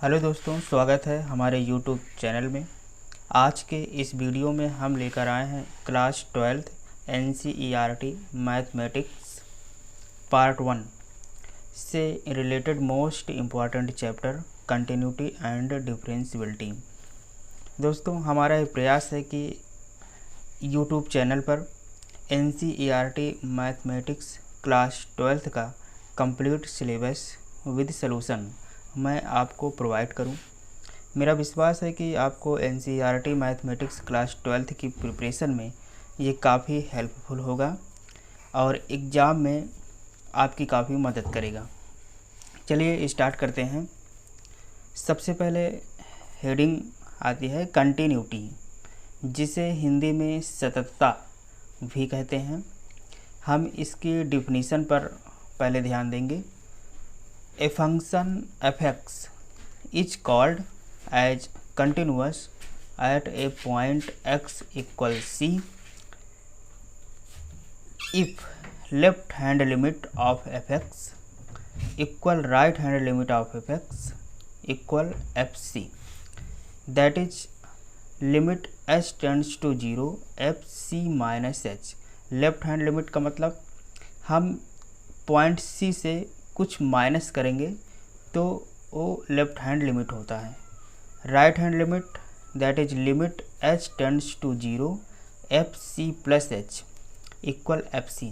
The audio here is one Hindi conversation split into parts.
हेलो दोस्तों, स्वागत है हमारे यूट्यूब चैनल में। आज के इस वीडियो में हम लेकर आए हैं class 12th NCERT mathematics part 1 से related most important chapter continuity and differentiability. दोस्तों, हमारा ये प्रयास है कि यूट्यूब चैनल पर NCERT मैथमेटिक्स क्लास 12th का कंप्लीट सिलेबस विद सॉल्यूशन मैं आपको प्रोवाइड करूं। मेरा विश्वास है कि आपको NCERT मैथमेटिक्स क्लास 12th की प्रिपरेशन में ये काफ़ी हेल्पफुल होगा और एग्ज़ाम में आपकी काफ़ी मदद करेगा। चलिए स्टार्ट करते हैं। सबसे पहले हेडिंग आती है कंटिन्यूटी, जिसे हिंदी में सततता भी कहते हैं। हम इसकी डिफिनीशन पर पहले ध्यान देंगे। A function f(x) is called as continuous at a point x equals c if left hand limit of f(x) equal right hand limit of f(x) equal fc, that is limit h tends to 0 fc minus h। Left hand limit का मतलब हम पॉइंट c से कुछ माइनस करेंगे तो वो लेफ्ट हैंड लिमिट होता है। Right hand limit that is limit h tends to 0 fc plus h equal fc।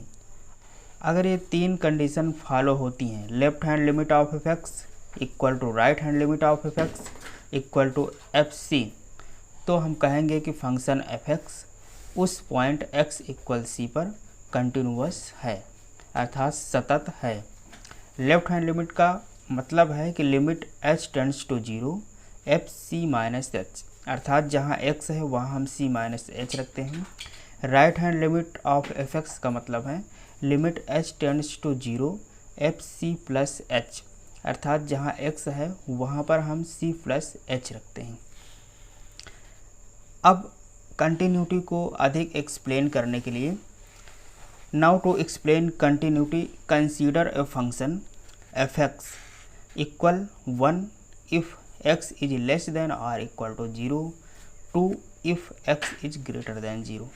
अगर ये तीन कंडीशन फॉलो होती हैं, left hand limit of f(x) equal to right hand limit of f(x) equal to fc, तो हम कहेंगे कि फंक्शन f(x) उस पॉइंट x इक्वल c पर कंटिन्यूअस है, अर्थात सतत है। लेफ्ट हैंड लिमिट का मतलब है कि limit h tends to 0 fc minus h, अर्थात जहाँ x है वहाँ हम c माइनस h रखते हैं। Right hand limit of f(x) का मतलब है limit h tends to 0 fc plus h, अर्थात जहाँ x है वहाँ पर हम c प्लस h रखते हैं। अब कंटिन्यूटी को अधिक एक्सप्लेन करने के लिए, now to explain continuity consider a function f(x) equal 1 if x is less than और equal to 0, 2 if x is greater than 0।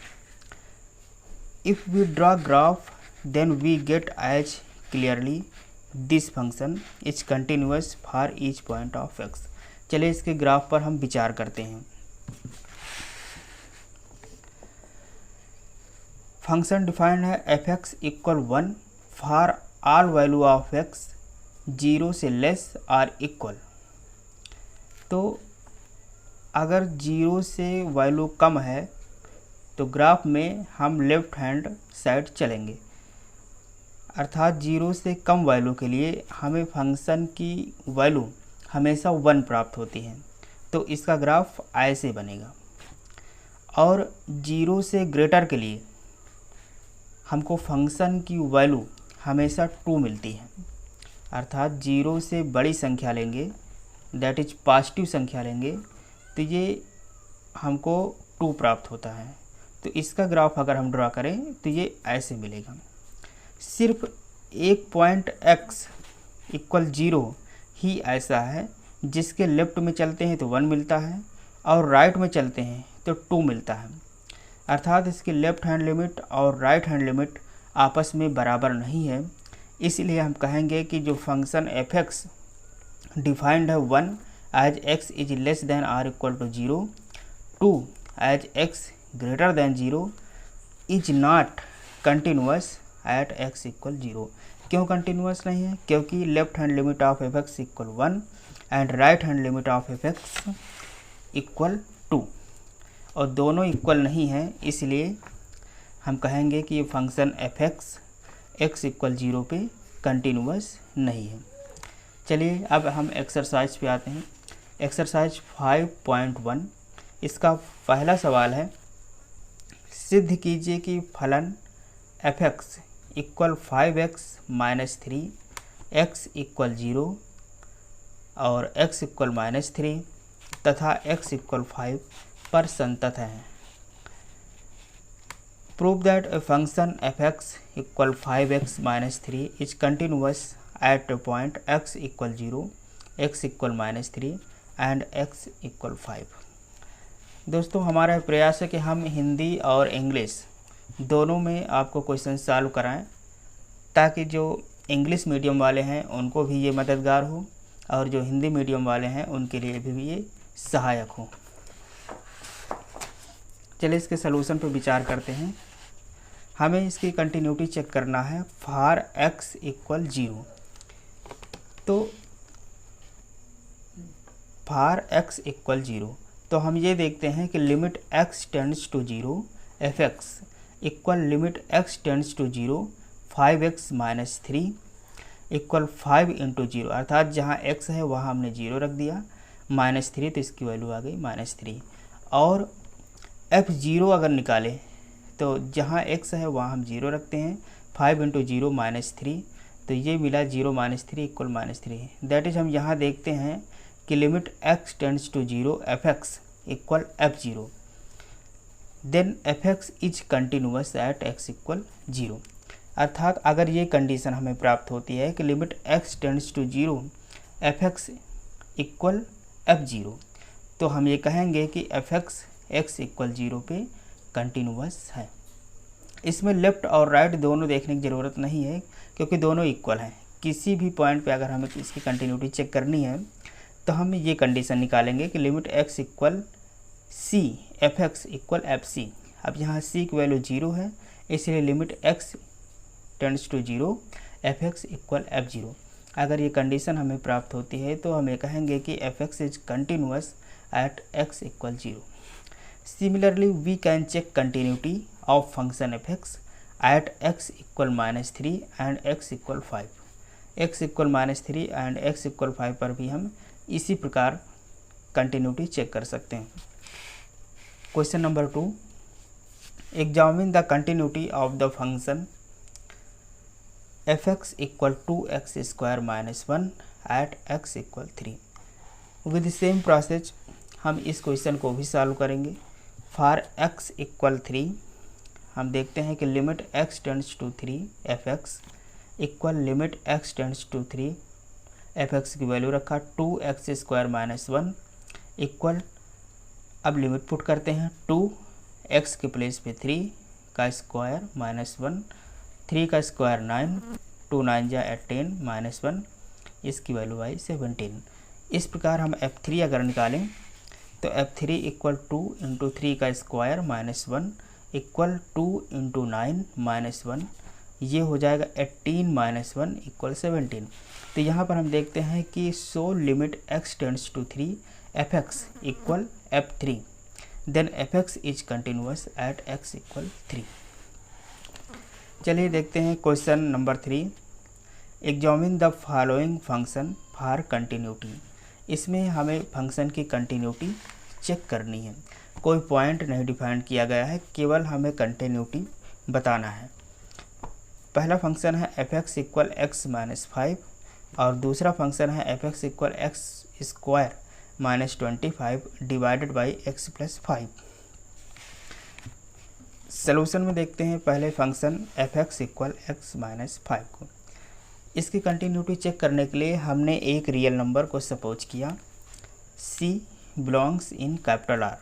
If we draw graph then we get as clearly this function is continuous for each point of x। चलिए इसके ग्राफ पर हम विचार करते हैं। फंक्शन डिफाइंड है f(x) equal 1 for all value of x 0 से लेस और इक्वल। तो अगर 0 से वैल्यू कम है तो ग्राफ में हम लेफ्ट हैंड साइड चलेंगे, अर्थात 0 से कम वैल्यू के लिए हमें फंक्शन की वैल्यू हमेशा 1 प्राप्त होती है, तो इसका ग्राफ ऐसे बनेगा। और 0 से ग्रेटर के लिए हमको फंक्शन की वैल्यू हमेशा 2 मिलती है, अर्थात 0 से बड़ी संख्या लेंगे, दैट इज पॉजिटिव संख्या लेंगे, तो ये हमको 2 प्राप्त होता है। तो इसका ग्राफ अगर हम ड्रा करें तो ये ऐसे मिलेगा। सिर्फ एक पॉइंट x इक्वल 0 ही ऐसा है जिसके लेफ्ट में चलते हैं तो 1 मिलता है और राइट में चलते हैं तो 2 मिलता है, अर्थात इसकी लेफ्ट हैंड लिमिट और राइट हैंड लिमिट आपस में बराबर नहीं है। इसलिए हम कहेंगे कि जो फंक्शन f(x) डिफाइंड है 1 as x is less than और equal to 0, 2 as x greater than 0 is not continuous at x equal 0। क्यों कंटिन्यूअस नहीं है? क्योंकि left hand limit of f(x) equal 1 and right hand limit of f(x) equal 2, और दोनों इक्वल नहीं है, इसलिए हम कहेंगे कि ये फंक्शन f(x) x इक्वल 0 पे कंटिन्यूअस नहीं है। चलिए अब हम एक्सरसाइज पे आते हैं। एक्सरसाइज 5.1, इसका पहला सवाल है, सिद्ध कीजिए कि फलन f(x) equal 5x minus 3 x equal 0 और x इक्वल माइनस 3 तथा x इक्वल 5 पर संतत है। Prove that a function f(x) equal 5x minus 3 is continuous at a point x equal 0 x equal -3 and x equal 5। दोस्तों हमारा प्रयास है कि हम हिंदी और इंग्लिश दोनों में आपको क्वेश्चन सॉल्व कराएं, ताकि जो इंग्लिश मीडियम वाले हैं उनको भी ये मददगार हो और जो हिंदी मीडियम वाले हैं उनके लिए भी ये सहायक हो। चलिए इसके सलूशन पर विचार करते हैं। हमें इसकी कंटिन्यूटी चेक करना है फॉर x इक्वल 0। तो फॉर x इक्वल 0 तो हम ये देखते हैं कि limit x tends to 0 fx equal limit x tends to 0 5x minus 3 equal 5 into 0, अर्थात जहाँ x है वहाँ हमने 0 रख दिया, -3 तो इसकी वैल्यू आ गई -3। और f0 अगर निकालें तो जहाँ x है वहाँ हम 0 रखते हैं, 5 इंटू 0 -3, तो ये मिला 0 -3 इक्वल -3। दैट इज़ हम यहाँ देखते हैं कि limit x tends to 0 fx equal f0, then fx is continuous at x equal 0। अर्थात अगर ये कंडीशन हमें प्राप्त होती है कि limit x tends to 0 fx equal f0, तो हम ये कहेंगे कि fx x इक्वल 0 पे कंटिन्यूअस है। इसमें लेफ़्ट और राइट दोनों देखने की ज़रूरत नहीं है, क्योंकि दोनों इक्वल हैं। किसी भी पॉइंट पे अगर हमें इसकी कंटिन्यूटी चेक करनी है तो हम ये कंडीशन निकालेंगे कि limit x equal c fx equal fc। अब यहाँ c की वैल्यू 0 है, इसलिए limit x tends to 0 fx equal f0। अगर ये कंडीशन हमें प्राप्त होती है तो हम ये कहेंगे कि fx is continuous at x equal 0। Similarly, we can check continuity of function fx at x equal -3 and x equal 5। x equal -3 and x equal 5 पर भी हम इसी प्रकार कंटिन्यूटी चेक कर सकते हैं। Question number 2, examine the continuity of the function fx equal 2x square -1 at x equal 3। With same process हम इस क्वेश्चन को भी सॉल्व करेंगे। फॉर x इक्वल 3 हम देखते हैं कि limit x tends to 3 fx equal limit x tends to 3 fx की वैल्यू रखा 2x स्क्वायर -1 इक्वल, अब लिमिट पुट करते हैं 2x के प्लेस पे 3 का स्क्वायर -1, 3 का स्क्वायर 9, 2 9 जा 18 -1, इसकी वैल्यू आई 17। इस प्रकार हम f3 अगर निकालें तो f3 इक्वल 2 इंटू 3 का स्क्वायर -1 इक्वल 2 इंटू 9 -1, ये हो जाएगा 18 -1 इक्वल 17। तो यहाँ पर हम देखते हैं कि so limit x tends to 3 fx equal f3, then fx is continuous at x equal 3। चलिए देखते हैं question number 3, examine the following function for continuity. इसमें हमें फंक्शन की कंटिन्यूटी चेक करनी है। कोई पॉइंट नहीं डिफाइन किया गया है, केवल हमें कंटिन्यूटी बताना है। पहला फंक्शन है fx इक्वल x माइनस 5 और दूसरा फंक्शन है fx equal x square -25 divided by x plus 5। Solution में देखते हैं पहले function fx equal x minus 5 को। इसकी कंटिन्यूटी चेक करने के लिए हमने एक रियल नंबर को सपोज किया c belongs in capital R।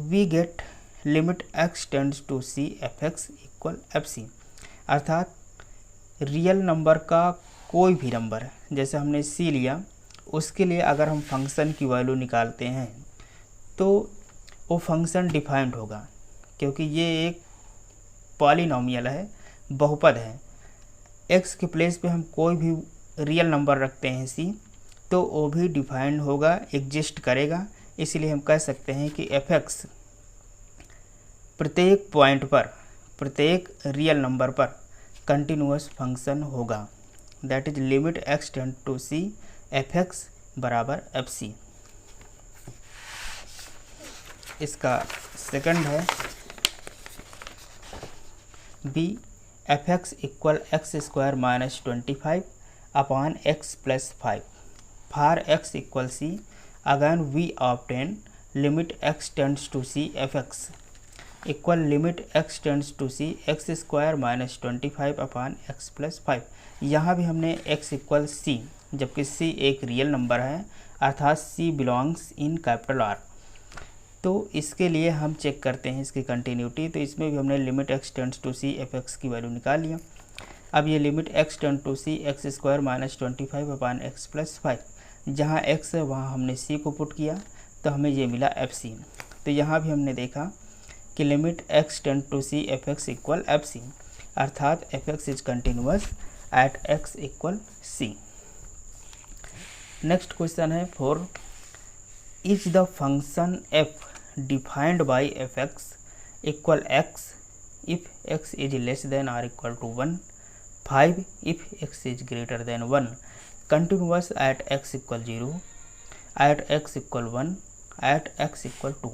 We get limit x tends to c fx equal fc, अर्थात रियल नंबर का कोई भी नंबर, जैसे हमने c लिया, उसके लिए अगर हम फंक्शन की वैल्यू निकालते हैं तो वो फंक्शन डिफाइंड होगा, क्योंकि ये एक पॉलिनोमियल है, बहुपद है। x के प्लेस पे हम कोई भी रियल नंबर रखते हैं c, तो वो भी डिफाइंड होगा, एग्जिस्ट करेगा। इसलिए हम कह सकते हैं कि fx प्रत्येक पॉइंट पर, प्रत्येक रियल नंबर पर कंटिन्यूअस फंक्शन होगा। That is limit x tend to c fx बराबर fc। इसका सेकंड है b fx equal x square -25 upon x plus 5 for x equal c। Again we obtain limit x tends to c fx equal limit x tends to c x square minus 25 upon x plus 5। यहाँ भी हमने x इक्वल c, जबकि c एक रियल नंबर है अर्थात c belongs in capital R। तो इसके लिए हम चेक करते हैं इसकी कंटिन्यूटी। तो इसमें भी हमने limit x tends to c f x की वैल्यू निकाल लिया। अब ये limit x tend to c x square minus 25 upon x plus 5, जहाँ x है वहाँ हमने c को पुट किया तो हमें ये मिला fc। तो यहाँ भी हमने देखा कि limit x tend to c f x equal fc, अर्थात f x is continuous at x equal c। Next question है 4, is the function f defined by f x equal x if x is less than or equal to 1, 5 if x is greater than 1, continuous at x equal 0, at x equal 1, at x equal 2।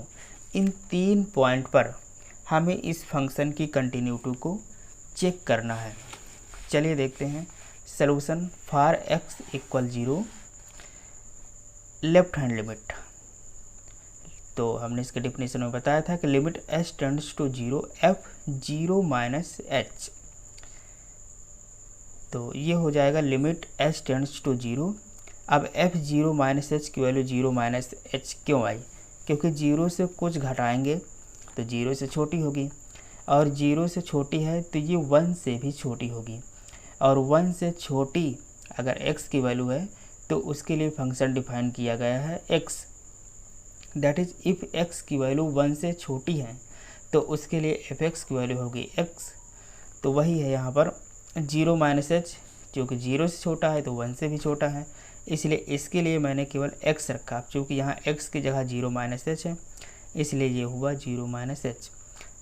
इन 3 पॉइंट पर हमें इस फंक्शन की कंटिन्यूटी को चेक करना है। चलिए देखते हैं solution for x equal 0 left hand limit. तो हमने इसके डेफिनेशन में बताया था कि limit s tends to 0 f0 minus h। तो ये हो जाएगा लिमिट s टेंड्स टू 0। अब f0 माइनस h की वैल्यू 0 माइनस h क्यों आई? क्योंकि 0 से कुछ घटाएंगे तो 0 से छोटी होगी, और 0 से छोटी है तो ये 1 से भी छोटी होगी, और 1 से छोटी अगर x की वैल्यू है तो उसके लिए फंक्शन डिफाइन किया गया है x। That is if x की वैल्यू 1 से छोटी है तो उसके लिए एफ एक्स की वैल्यू होगी x। तो वही है यहाँ पर 0 माइनस h, जो कि 0 से छोटा है तो 1 से भी छोटा है, इसलिए इसके लिए मैंने केवल x रखा। चूँकि यहाँ x की जगह 0 माइनस h है इसलिए ये हुआ 0 माइनस h।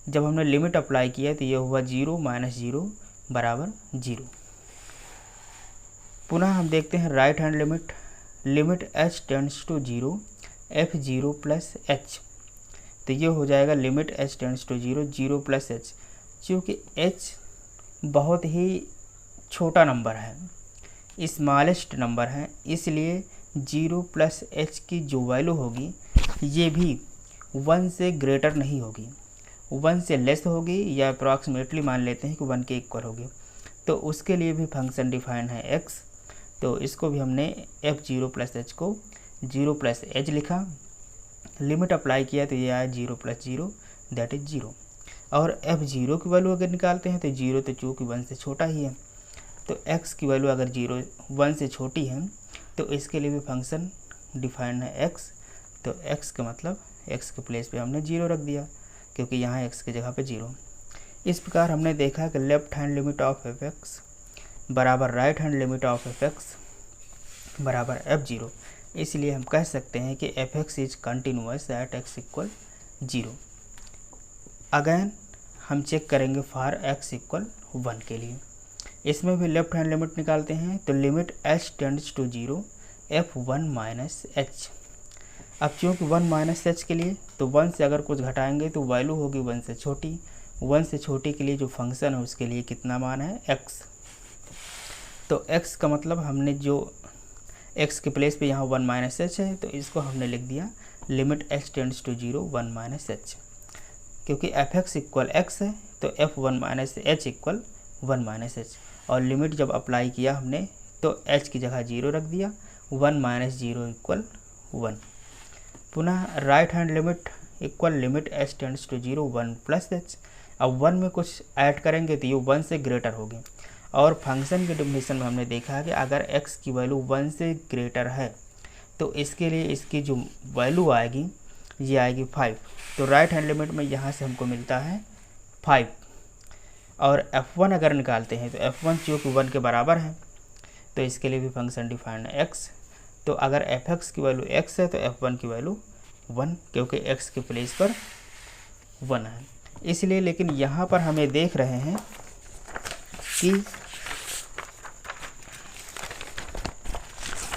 जब हमने लिमिट अप्लाई किया तो ये हुआ 0 माइनस 0 बराबर 0। पुनः हम देखते हैं right hand limit. Limit h tends to 0 f0 plus h। तो ये हो जाएगा limit h tends to 0 0 plus h। चूँकि h बहुत ही छोटा नंबर है, स्मॉलेस्ट नंबर है, इसलिए 0 प्लस h की जो वैल्यू होगी ये भी 1 से ग्रेटर नहीं होगी, 1 से लेस होगी, या अप्रॉक्सीमेटली मान लेते हैं कि 1 के इक्वल होगी। तो उसके लिए भी फंक्शन डिफाइन है x। तो इसको भी हमने f0 प्लस h को 0 प्लस h लिखा, लिमिट अप्लाई किया तो ये आया 0 प्लस 0 दैट इज 0। और f0 की वैल्यू अगर निकालते हैं तो 0 तो चूँकि 1 से छोटा ही है, तो x की वैल्यू अगर 1 से छोटी है तो इसके लिए भी फंक्शन डिफाइंड है x। तो x का मतलब x के प्लेस पे हमने 0 रख दिया क्योंकि यहाँ x की जगह पे 0। इस प्रकार हमने देखा कि left hand limit of f x बराबर right hand limit of f x बराबर f0। इसलिए हम कह सकते हैं कि f x is continuous at x equal 0। Again हम चेक करेंगे फॉर x इक्वल 1 के लिए। इसमें भी लेफ्ट हैंड लिमिट निकालते हैं तो limit h tends to 0 f1 minus h। अब चूँकि 1 माइनस h के लिए तो 1 से अगर कुछ घटाएंगे तो वैल्यू होगी 1 से छोटी, 1 से छोटी के लिए जो फंक्शन है उसके लिए कितना मान है x। तो x का मतलब हमने जो x के प्लेस पे यहाँ 1 माइनस h है तो इसको हमने लिख दिया limit h tends to 0 1 minus h। क्योंकि एफ एक्स इक्वल x है तो f1 minus h equal 1 minus h, और लिमिट जब अप्लाई किया हमने तो h की जगह 0 रख दिया, 1 माइनस 0 इक्वल 1। पुनः right hand limit equal limit h tends to 0 1 plus h। अब 1 में कुछ ऐड करेंगे तो ये 1 से ग्रेटर होगी, और फंक्शन के डेफिनेशन में हमने देखा है कि अगर x की वैल्यू 1 से ग्रेटर है तो इसके लिए इसकी जो वैल्यू आएगी ये आएगी 5। तो राइट हैंड लिमिट में यहाँ से हमको मिलता है 5। और f1 अगर निकालते हैं तो f1 चूँकि 1 के बराबर है तो इसके लिए भी फंक्शन डिफाइंड है x। तो अगर f(x) की वैल्यू x है तो f1 की वैल्यू 1, क्योंकि x के प्लेस पर 1 है इसलिए। लेकिन यहाँ पर हमें देख रहे हैं कि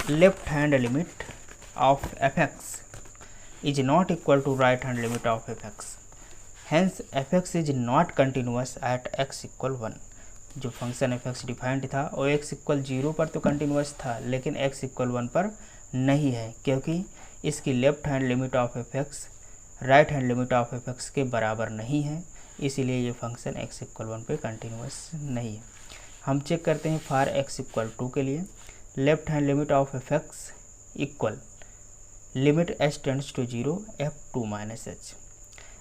left hand limit of f(x) is not equal to right hand limit of f(x). Hence f(x) is not continuous at x equal 1। जो फंक्शन f(x) डिफाइंड था और x इक्वल 0 पर तो कंटिन्यूस था, लेकिन x इक्वल 1 पर नहीं है, क्योंकि इसकी left hand limit of f(x) right hand limit of f x के बराबर नहीं है, इसीलिए ये फंक्शन x इक्वल 1 पे कंटिन्यूस नहीं है। हम चेक करते हैं फॉर x इक्वल 2 के लिए। Left hand limit of f x equal limit h tends to 0 f2 minus h।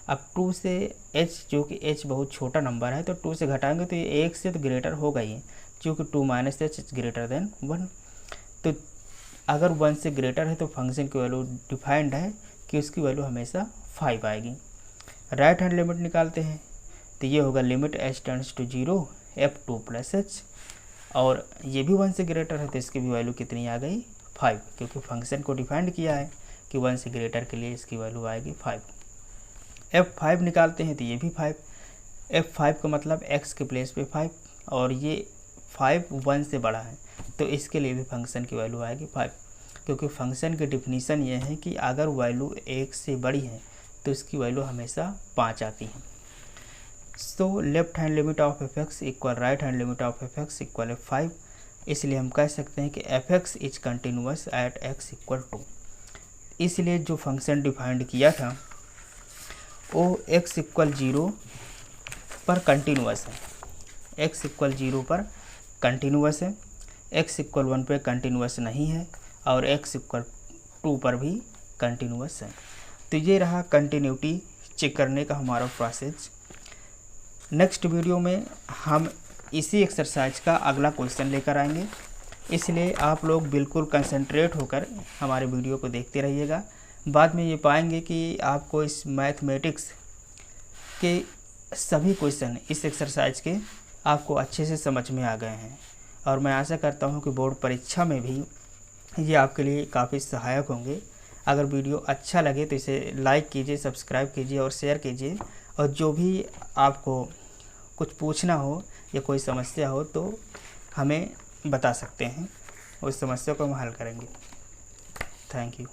अब 2 से h, जो कि h बहुत छोटा नंबर है, तो 2 से घटाएंगे तो ये 1 से तो ग्रेटर होगा ही, क्योंकि 2 minus h is greater than 1। तो अगर 1 से ग्रेटर है तो फंक्शन की वैल्यू डिफाइंड है कि उसकी वैल्यू हमेशा 5 आएगी। राइट हैंड लिमिट निकालते हैं तो ये होगा limit h tends to 0 f2 plus h, और ये भी 1 से ग्रेटर है तो इसकी भी वैल्यू कितनी आ गई 5, क्योंकि फंक्शन को डिफाइंड किया है कि 1 से ग्रेटर के लिए इसकी वैल्यू आएगी 5। f5 निकालते हैं तो ये भी 5, f5 का मतलब x के प्लेस पे 5, और ये 5 1 से बड़ा है तो इसके लिए भी फंक्शन की वैल्यू आएगी 5, क्योंकि फंक्शन की डिफिनीसन ये है कि अगर वैल्यू 1 से बड़ी है तो इसकी वैल्यू हमेशा 5 आती है। So left hand limit of f x equal right hand limit of f x equal 5, इसलिए हम कह सकते हैं कि f x is continuous at x equal 2। इसलिए जो फंक्शन डिफाइंड किया था वो x इक्वल 0 पर कंटिन्यूस है, x इक्वल 0 पर कंटिन्यूस है, x इक्वल 1 पर कंटिन्यूस नहीं है, और x इक्वल 2 पर भी कंटिन्यूस है। तो ये रहा कंटिन्यूटी चेक करने का हमारा प्रोसेस। नेक्स्ट वीडियो में हम इसी एक्सरसाइज का अगला क्वेश्चन लेकर आएंगे, इसलिए आप लोग बिल्कुल कंसंट्रेट होकर हमारे वीडियो को देखते रहिएगा। बाद में ये पाएंगे कि आपको इस मैथमेटिक्स के सभी क्वेश्चन इस एक्सरसाइज के आपको अच्छे से समझ में आ गए हैं, और मैं आशा करता हूँ कि बोर्ड परीक्षा में भी ये आपके लिए काफ़ी सहायक होंगे। अगर वीडियो अच्छा लगे तो इसे लाइक कीजिए, सब्सक्राइब कीजिए और शेयर कीजिए, और जो भी आपको कुछ पूछना हो या कोई समस्या हो तो हमें बता सकते हैं, उस समस्या को हम हल करेंगे। Thank you.